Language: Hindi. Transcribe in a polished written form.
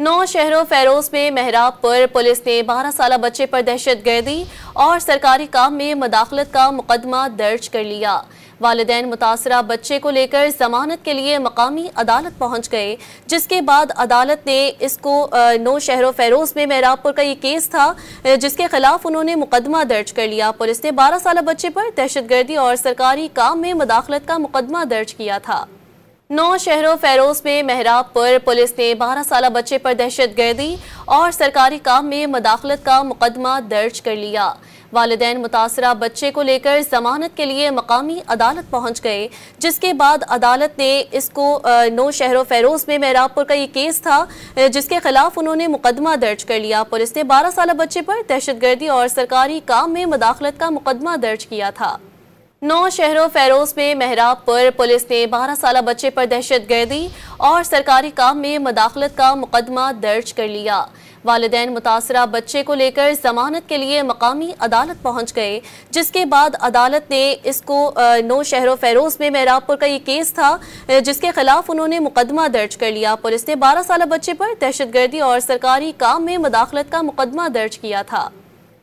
नौ शहरों फेरोज में मेहराबपुर पुलिस ने 12 साल बच्चे पर दहशतगर्दी और सरकारी काम में मदाखलत का मुकदमा दर्ज कर लिया। वालिदैन मुतासरा बच्चे को लेकर जमानत के लिए मकामी अदालत पहुंच गए, जिसके बाद अदालत ने इसको नौ शहरों फेरोज में मेहराबपुर का ये केस था जिसके खिलाफ उन्होंने मुकदमा दर्ज कर लिया। पुलिस ने 12 साल बच्चे पर दहशतगर्दी और सरकारी काम में मदाखलत का मुकदमा दर्ज किया था। नौ शहरों फेरोज में मेहराबपुर पुलिस ने 12 साल बच्चे पर दहशतगर्दी और सरकारी काम में मदाखलत का मुकदमा दर्ज कर लिया। वालिदैन मुतासरा बच्चे को लेकर जमानत के लिए मकामी अदालत पहुंच गए, जिसके बाद अदालत ने इसको नौ शहरों फेरोज में मेहराबपुर का ये केस था जिसके खिलाफ उन्होंने मुकदमा दर्ज कर लिया। पुलिस ने 12 साल बच्चे पर दहशतगर्दी और सरकारी काम में मदाखलत का मुकदमा दर्ज किया था। नौ शहरों फेरोज में मेहराबपुर पुलिस ने 12 साल बच्चे पर दहशतगर्दी और सरकारी काम में मदाखलत का मुकदमा दर्ज कर लिया। वालिदैन मुतासरा बच्चे को लेकर जमानत के लिए मकामी अदालत पहुंच गए, जिसके बाद अदालत ने इसको नौ शहरों फेरोज में मेहराबपुर का ये केस था जिसके खिलाफ उन्होंने मुकदमा दर्ज कर लिया। पुलिस ने 12 साल बच्चे पर दहशतगर्दी और सरकारी काम में मदाखलत का मुकदमा दर्ज किया था।